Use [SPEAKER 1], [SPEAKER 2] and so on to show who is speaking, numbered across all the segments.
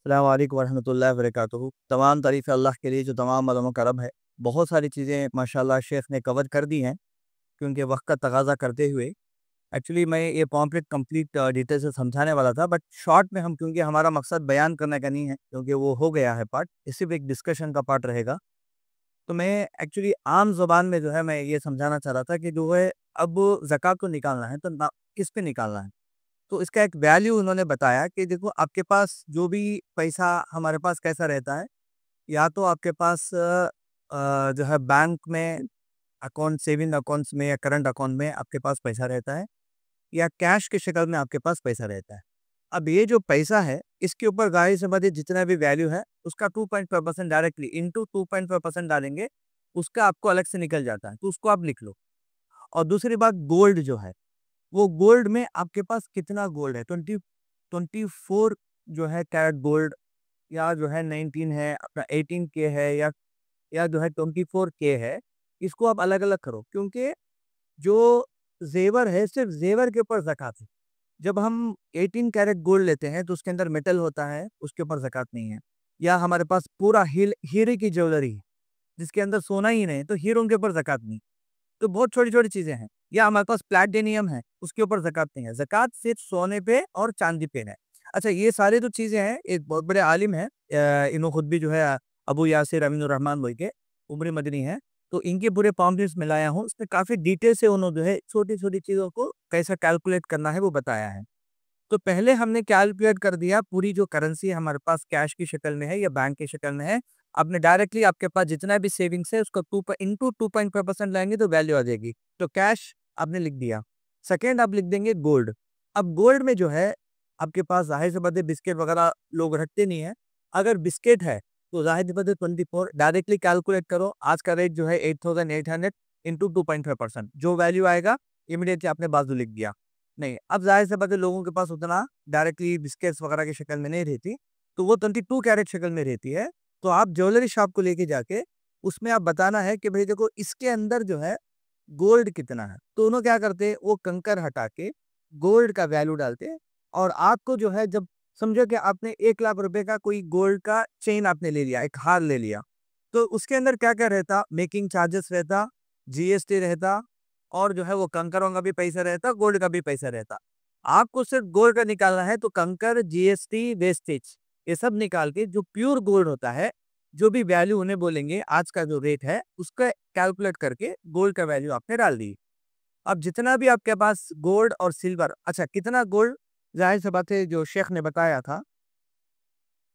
[SPEAKER 1] अस्सलाम वालेकुम वरहमतुल्लाहि वबरकातुहू। तमाम तारीफ़ अल्लाह के लिए जो तमाम मालूम करम है। बहुत सारी चीज़ें माशाल्लाह शेख ने कवर कर दी हैं क्योंकि वक्त का तकाजा करते हुए। एक्चुअली मैं ये पॉम्पलेट कंप्लीट डिटेल से समझाने वाला था, बट शॉर्ट में हम, क्योंकि हमारा मकसद बयान करने का नहीं है क्योंकि वो हो गया है पार्ट, ये सिर्फ एक डिस्कशन का पार्ट रहेगा। तो मैं एक्चुअली आम ज़ुबान में जो है मैं ये समझाना चाह रहा था कि जो है अब ज़कात को निकालना है तो ना किस पे निकालना है। तो इसका एक वैल्यू उन्होंने बताया कि देखो आपके पास जो भी पैसा हमारे पास कैसा रहता है, या तो आपके पास जो है बैंक में अकाउंट, सेविंग अकाउंट्स में या करंट अकाउंट में आपके पास पैसा रहता है, या कैश की शक्ल में आपके पास पैसा रहता है। अब ये जो पैसा है इसके ऊपर गाड़ी से बदे जितना भी वैल्यू है उसका 2.5% डायरेक्टली इंटू 2.5% डालेंगे, उसका आपको अलग से निकल जाता है, तो उसको आप लिख लो। और दूसरी बात, गोल्ड जो है, वो गोल्ड में आपके पास कितना गोल्ड है, 24 जो है कैरेट गोल्ड, या जो है 19 है, अपना 18 के है, या जो है 24 के है। इसको आप अलग अलग करो क्योंकि जो जेवर है सिर्फ जेवर के ऊपर जक़ात है। जब हम 18 कैरेट गोल्ड लेते हैं तो उसके अंदर मेटल होता है, उसके ऊपर जक़ात नहीं है। या हमारे पास पूरा हीरे की ज्वेलरी है जिसके अंदर सोना ही नहीं, तो हीरों के ऊपर जक़ात नहीं। तो बहुत छोटी-छोटी चीज़ें हैं। या हमारे पास प्लैटिनम है, उसके ऊपर ज़कात नहीं है। ज़कात सिर्फ़ सोने पे और चाँदी पे है। अच्छा, ये सारी जो चीज़ें हैं, एक बहुत बड़े आलिम हैं, इन्हों खुद भी जो है अबू यासिर अमीनुर रहमान बोल के, उम्र मदनी है। तो इनके पूरे पम्पलेट्स में लाया हूँ, उसमें काफ़ी डिटेल से उन्होंने जो है छोटी-छोटी चीज़ों को कैसे कैलकुलेट करना है वो बताया है। तो पहले हमने कैलकुलेट कर दिया पूरी जो करेंसी हमारे पास कैश की शक्ल में है या बैंक की शक्ल में है। आपने डायरेक्टली आपके पास जितना भी सेविंग्स है उसको 2 इंटू 2.5% लाएँगे तो वैल्यू आ जाएगी। तो कैश आपने लिख दिया। सेकंड आप लिख देंगे गोल्ड। अब गोल्ड में जो है आपके पास ज़ाहिर-सी बात है बिस्किट वगैरह लोग रखते नहीं हैं। अगर बिस्किट है तो ज़ाहिर-सी बात है 24 डायरेक्टली कैलकुलेट करो। आज का रेट जो है 8800 इंटू 2.5% जो वैल्यू आएगा इमीडिएटली आपने बाजू लिख दिया। नहीं, अब ज़ाहिर-सी बात है लोगों के पास उतना डायरेक्टली बिस्किट्स वगैरह की शक्ल में नहीं रहती, तो वो 22 कैरेट शक्ल में रहती है। तो आप ज्वेलरी शॉप को लेके जाके उसमें आप बताना है कि भई देखो इसके अंदर जो है गोल्ड कितना है। तो उन्हों क्या करते हैं, वो कंकर हटा के गोल्ड का वैल्यू डालते हैं। और आपको जो है जब समझो कि आपने 1 लाख रुपए का कोई गोल्ड का चेन आपने ले लिया, एक हार ले लिया, तो उसके अंदर क्या-क्या रहता, मेकिंग चार्जेस रहता, जीएसटी रहता, और जो है वो कंकरों का भी पैसा रहता, गोल्ड का भी पैसा रहता। आपको सिर्फ गोल्ड का निकालना है तो कंकर, जीएसटी, वेस्टेज ये सब निकाल के जो प्योर गोल्ड होता है, जो भी वैल्यू उन्हें बोलेंगे आज का जो रेट है, उसका कैलकुलेट करके गोल्ड का वैल्यू आपने डाल दी। अब जितना भी आपके पास गोल्ड और सिल्वर, अच्छा कितना गोल्ड, ज़ाहिर-सी बात है जो शेख ने बताया था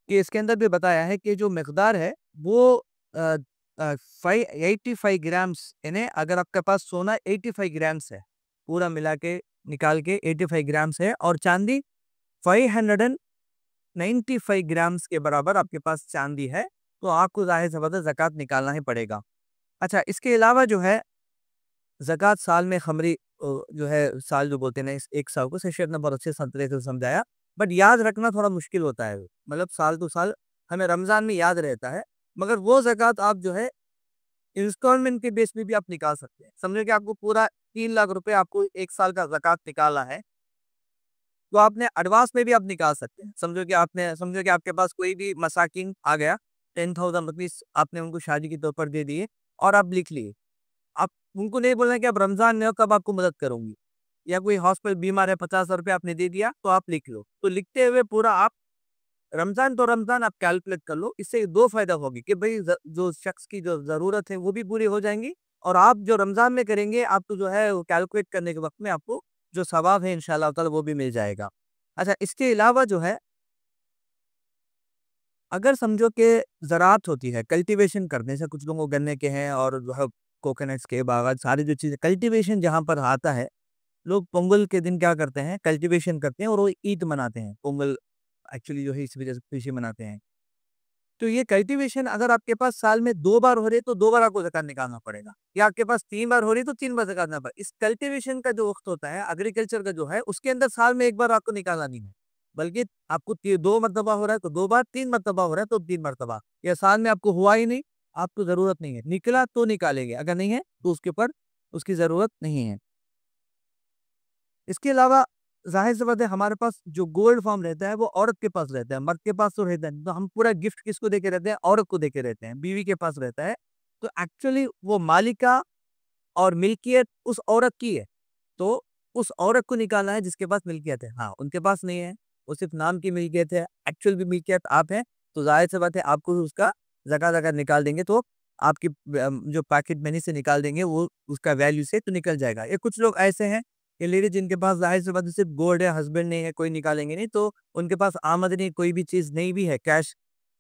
[SPEAKER 1] कि इसके अंदर भी बताया है कि जो मिकदार है वो अ 85 ग्राम्स, यानी अगर आपके पास सोना 85 ग्राम्स है, पूरा मिला के निकाल के 85 ग्राम्स है, और चांदी 595 ग्राम्स के बराबर आपके पास चांदी है, तो आपको ज़ाहिर-सी बात है ज़कात निकालना ही पड़ेगा। अच्छा, इसके अलावा जो है ज़कात साल में खमरी जो है साल जो बोलते हैं ना, इस 1 साल को शेख ने बहुत अच्छे तरीके से समझाया, बट याद रखना थोड़ा मुश्किल होता है। मतलब साल टू साल हमें रमज़ान में याद रहता है, मगर वो ज़कात आप जो है इंस्टॉलमेंट के बेस पे भी आप निकाल सकते हैं। समझो कि आपको पूरा 3 लाख रुपए आपको 1 साल का ज़कात निकालना है, तो आपने एडवांस में भी आप निकाल सकते हैं। समझो कि आपके पास कोई भी मसाकिन आ गया, 10,000 रुपीज़ आपने उनको शादी के तौर पर दे दिए और आप लिख लिए। आप उनको नहीं बोलना कि अब रमज़ान में हो कब आपको मदद करूँगी, या कोई हॉस्पिटल बीमार है, 50 रुपए आपने दे दिया तो आप लिख लो। तो लिखते हुए पूरा आप रमज़ान तो रमज़ान आप कैलकुलेट कर लो। इससे 2 फ़ायदा होगी कि भई जो शख्स की जो ज़रूरत है वो भी पूरी हो जाएँगी, और आप जो रमज़ान में करेंगे आपको जो है वो कैलकुलेट करने के वक़्त में आपको जो सवाब है इंशाअल्लाह ताला वो भी मिल जाएगा। अच्छा, इसके अलावा जो है अगर समझो कि ज़राअत होती है, कल्टीवेशन करने से, कुछ लोगों को गन्ने के हैं और जो है कोकोनट्स के बागात, सारी जो चीज़ें कल्टीवेशन जहाँ पर आता है, लोग पोंगल के दिन क्या करते हैं, कल्टीवेशन करते हैं और वो ईद मनाते हैं। पोंगल एक्चुअली जो है इस वजह से खुशी मनाते हैं। तो ये कल्टीवेशन अगर आपके पास साल में 2 बार हो रही है तो 2 बार आपको ज़कात निकालना पड़ेगा, या आपके पास 3 बार हो रही है तो 3 बार ज़कात निकालना पड़ेगा। इस कल्टीवेशन का जो वक़्त होता है, एग्रीकल्चर का जो है, उसके अंदर साल में 1 बार आपको निकालना नहीं है, बल्कि आपको 2 मरतबा हो रहा है तो 2 बार, 3 मरतबा हो रहा है तो 3 मरतबा, या साल में आपको हुआ ही नहीं, आपको ज़रूरत नहीं है, निकला तो निकालेंगे, अगर नहीं है तो उसके ऊपर उसकी ज़रूरत नहीं है। इसके अलावा जाहिर सी बात है हमारे पास जो गोल्ड फॉर्म रहता है वो औरत के पास रहता है, मर्द के पास तो रहता नहीं। तो हम पूरा गिफ्ट किसको देके रहते हैं? औरत को देके रहते हैं, बीवी के पास रहता है। तो एक्चुअली वो मालिका और मिल्कियत उस औरत की है। तो उस औरत को निकालना है जिसके पास मिल्कियत है। हाँ, उनके पास नहीं है, वो सिर्फ़ नाम की मिल्कियत है, एक्चुअल भी मिल्कियत आप हैं, तो ज़ाहिर-सी बात है आपको उसका ज़कात अगर निकाल देंगे तो आपकी जो पॉकेट मनी से निकाल देंगे वो उसका वैल्यू से तो निकल जाएगा। ये कुछ लोग ऐसे हैं कि लेडीज़ जिनके पास ज़ाहिर-सी बात है सिर्फ़ गोल्ड है, हस्बैंड नहीं है, कोई निकालेंगे नहीं, तो उनके पास आमदनी कोई भी चीज़ नहीं भी है कैश,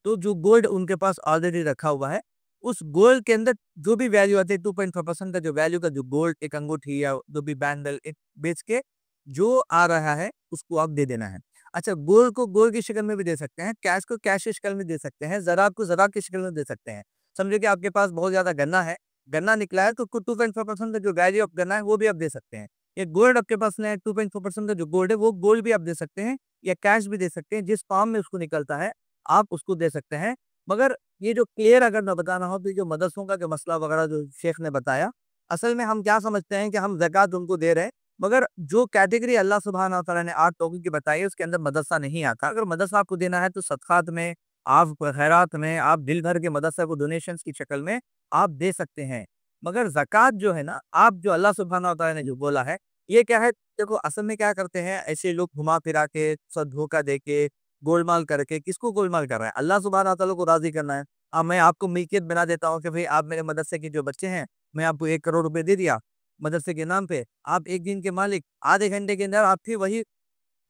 [SPEAKER 1] तो जो गोल्ड उनके पास ऑलरेडी रखा हुआ है, उस गोल्ड के अंदर जो भी वैल्यू आती है 2.5% का जो वैल्यू का जो गोल्ड एक अंगूठी या जो भी बैंगल एक बेच के जो आ रहा है उसको आप दे देना है। अच्छा, गोल्ड को गोल्ड की शक्ल में भी दे सकते हैं, कैश को कैश की शक्ल में दे सकते हैं, ज़रात को ज़रात की शक्ल में दे सकते हैं। समझो कि आपके पास बहुत ज़्यादा गन्ना है, गन्ना निकला है तो 2.5% का जो वैल्यू ऑफ गन्ना है वो भी आप दे सकते हैं। या गोल्ड आपके पास नहीं है, 2.4% का जो गोल्ड है वो गोल्ड भी आप दे सकते हैं या कैश भी दे सकते हैं, जिस फॉर्म में उसको निकलता है आप उसको दे सकते हैं। मगर ये जो क्लियर अगर मैं बताना हो तो ये जो मदरसों का जो मसला वगैरह जो शेख ने बताया, असल में हम क्या समझते हैं कि हम ज़कात उनको दे रहे हैं, मगर जो कैटेगरी अल्लाह सुब्हानहू व तआला ने 8 लोगों की बताई है उसके अंदर मदरसा नहीं आता। अगर मदरसा आपको देना है तो सदक़ात में, आप खैरात में, आप दिल भर के मदरसा को डोनेशंस की शक्ल में आप दे सकते हैं। मगर ज़कात जो है ना, आप जो अल्लाह सुब्हानहू व तआला ने जो बोला है, ये क्या है, देखो असल में क्या करते हैं ऐसे लोग घुमा-फिरा के, सब धोखा दे के, गोलमाल करके, किसको गोलमाल कर रहा है? अल्लाह सुब्हानहू व तआला को राज़ी करना है। अब मैं आपको मिल्कियत बना देता हूँ कि भई आप मेरे मदरसे के जो बच्चे हैं, मैं आपको 1 करोड़ रुपए दे दिया, मदरसे के नाम पे। आप 1 दिन के मालिक, आधे घंटे के अंदर आप फिर वही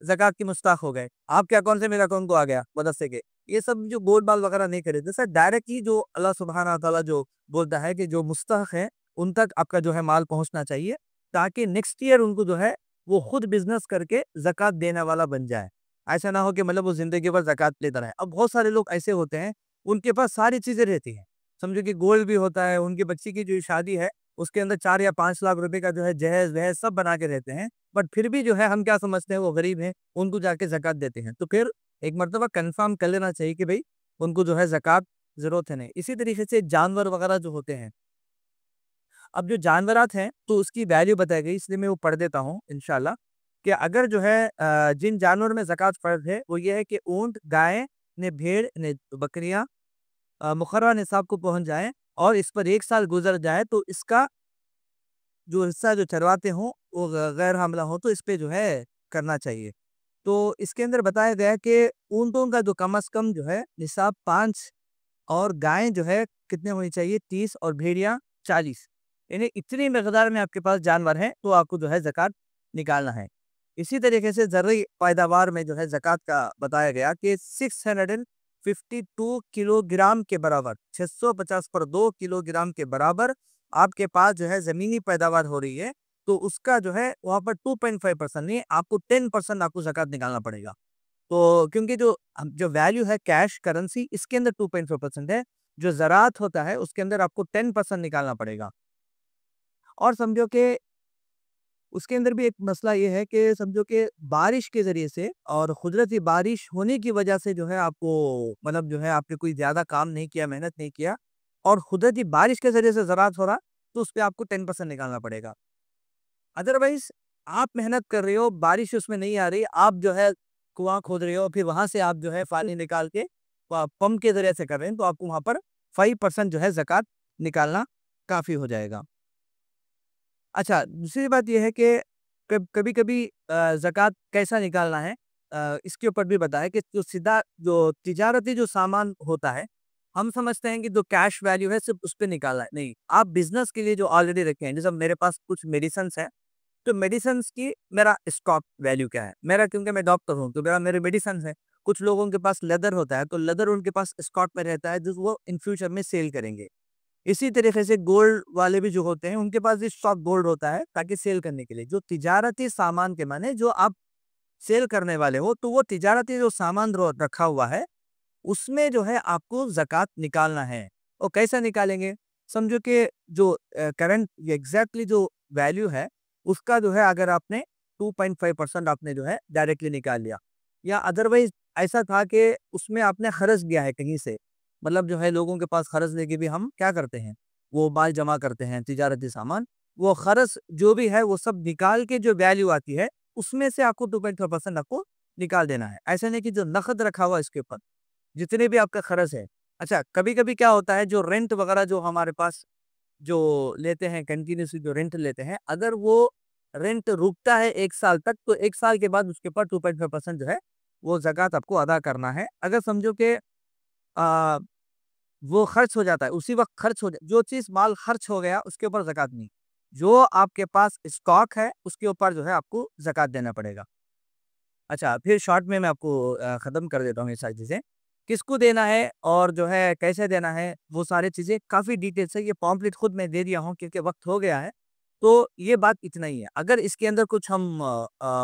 [SPEAKER 1] ज़कात के मुस्ताक हो गए। आपके अकाउंट से मेरे अकाउंट को आ गया मदरसे के। ये सब जो गोलमाल वगैरह नहीं करे। जैसे डायरेक्टली जो अल्लाह सुब्हानहू व तआला जो बोलता है कि जो मुस्तहक़ है, उन तक आपका जो है माल पहुँचना चाहिए, ताकि नेक्स्ट ईयर उनको जो है, वो खुद बिज़नेस करके ज़कात देने वाला बन जाए। ऐसा ना हो कि मतलब वो ज़िंदगी भर ज़कात लेता रहे। अब बहुत सारे लोग ऐसे होते हैं, उनके पास सारी चीज़ें रहती हैं। समझो कि गोल्ड भी होता है, उनकी बच्ची की जो शादी है, उसके अंदर 4 या 5 लाख रुपए का जो है जहेज़-वहेज़ सब बना के रहते हैं। बट फिर भी जो है हम क्या समझते हैं वो गरीब हैं, उनको जाके ज़कात देते हैं। तो फिर एक मर्तबा कन्फर्म कर लेना चाहिए कि भई उनको जो है ज़कात ज़रूरत है नहीं। इसी तरीके से जानवर वगैरह जो होते हैं, अब जो जानवरात हैं, तो उसकी वैल्यू बताई गई, इसलिए मैं वो पढ़ देता हूँ इंशाल्लाह, कि अगर जो है जिन जानवरों में ज़कात फ़र्ज़ है, वो ये है कि ऊँट, गाय, ने भेड़, ने बकरियाँ मुकर्रर निसाब को पहुँच जाएँ और इस पर 1 साल गुज़र जाए, तो इसका जो हिस्सा जो चरवाते हों, वो गैर हामिला हो, तो इस पे जो है करना चाहिए। तो इसके अंदर बताया गया है कि ऊँटों का जो कम से कम जो है निसाब 5 और गाय जो है कितने होनी चाहिए 30 और भेड़िया 40, यानी इतनी मकदार में आपके पास जानवर हैं तो आपको जो है ज़कात निकालना है। इसी तरीके से ज़र्री पैदावार में जो है ज़कात का बताया गया कि 652 किलोग्राम के बराबर, 650 पर 2 किलोग्राम के बराबर आपके पास जो है ज़मीनी पैदावार हो रही है, तो उसका जो है वहाँ पर 2.5% नहीं, आपको 10% आपको ज़कात निकालना पड़ेगा। तो क्योंकि जो वैल्यू है कैश करेंसी इसके अंदर 2.4% है, जो ज़रात होता है उसके अंदर आपको 10% निकालना पड़ेगा। और समझो कि उसके अंदर भी एक मसला ये है कि समझो कि बारिश के ज़रिए से और कुदरती बारिश होने की वजह से जो है आपको मतलब जो है आपने कोई ज़्यादा काम नहीं किया, मेहनत नहीं किया और कुदरती बारिश के ज़रिए से ज़रात हो रहा, तो उसपे आपको 10% निकालना पड़ेगा। अदरवाइज़ आप मेहनत कर रहे हो, बारिश उसमें नहीं आ रही, आप जो है कुआँ खोद रहे हो, फिर वहाँ से आप जो है पानी निकाल के पंप के ज़रिए से कर रहे हैं, तो आपको वहाँ पर 5% जो है ज़कात निकालना काफ़ी हो जाएगा। अच्छा, दूसरी बात ये है कि कभी-कभी ज़कात कैसा निकालना है, इसके ऊपर भी बताया कि जो सीधा जो तिजारती जो सामान होता है, हम समझते हैं कि जो कैश वैल्यू है सिर्फ़ उस पे निकालना है, नहीं। आप बिज़नेस के लिए जो ऑलरेडी रखे हैं, जैसे मेरे पास कुछ मेडिसिन्स हैं, तो मेडिसिन्स की मेरा स्टॉक वैल्यू क्या है? मेरा क्योंकि मैं डॉक्टर हूँ, तो मेरे मेडिसिन्स हैं। कुछ लोगों के पास लेदर होता है, तो लेदर उनके पास स्टॉक में रहता है, जो वो इन फ्यूचर में सेल करेंगे। इसी तरीके से गोल्ड वाले भी जो होते हैं, उनके पास भी स्टॉक गोल्ड होता है, ताकि सेल करने के लिए। जो तिजारती सामान के माने जो आप सेल करने वाले हो, तो वो तिजारती जो सामान रो रखा हुआ है, उसमें जो है आपको ज़कात निकालना है। और कैसा निकालेंगे? समझो कि जो करंट एग्ज़ैक्टली जो वैल्यू है, उसका जो है अगर आपने 2.5% आपने जो है डायरेक्टली निकाल लिया या अदरवाइज़ ऐसा था कि उसमें आपने खर्च दिया है कहीं से, मतलब जो है लोगों के पास खर्च लेके भी हम क्या करते हैं, वो माल जमा करते हैं, तिजारती सामान, वो खर्च जो भी है वो सब निकाल के जो वैल्यू आती है, उसमें से आपको 2.5% आपको निकाल देना है। ऐसा नहीं कि जो नकद रखा हुआ है इसके ऊपर, जितने भी आपका खर्च है। अच्छा, कभी-कभी क्या होता है, जो रेंट वगैरह जो हमारे पास जो लेते हैं, कंटिन्यूअसली जो रेंट लेते हैं, अगर वो रेंट रुकता है 1 साल तक, तो 1 साल के बाद उसके ऊपर 2.5% जो है, वो ज़कात आपको अदा करना है। अगर समझो कि अ, वो खर्च हो जाता है, उसी वक़्त खर्च हो जा जो चीज़ माल खर्च हो गया, उसके ऊपर ज़कात नहीं। जो आपके पास स्टॉक है, उसके ऊपर जो है आपको ज़कात देना पड़ेगा। अच्छा, फिर शॉर्ट में मैं आपको ख़त्म कर देता हूँ ये सारी चीज़ें। किसको देना है और जो है कैसे देना है, वो सारी चीज़ें काफ़ी डिटेल से, ये पॉम्पलेट खुद मैं दे दिया हूँ क्योंकि वक़्त हो गया है। तो ये बात इतना ही है। अगर इसके अंदर कुछ हम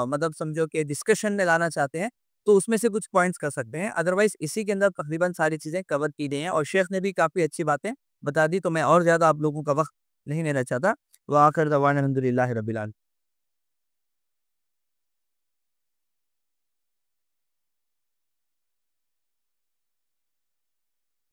[SPEAKER 1] मतलब समझो कि डिस्कशन में लाना चाहते हैं, तो उसमें से कुछ पॉइंट्स कर सकते हैं। अदरवाइज़ इसी के अंदर तकरीबन सारी चीज़ें कवर की गई हैं और शेख ने भी काफ़ी अच्छी बातें बता दी, तो मैं और ज़्यादा आप लोगों का वक़्त नहीं लेना चाहता। व आखिर दवाना अल्हम्दुलिल्लाहि रब्बिल आलमीन।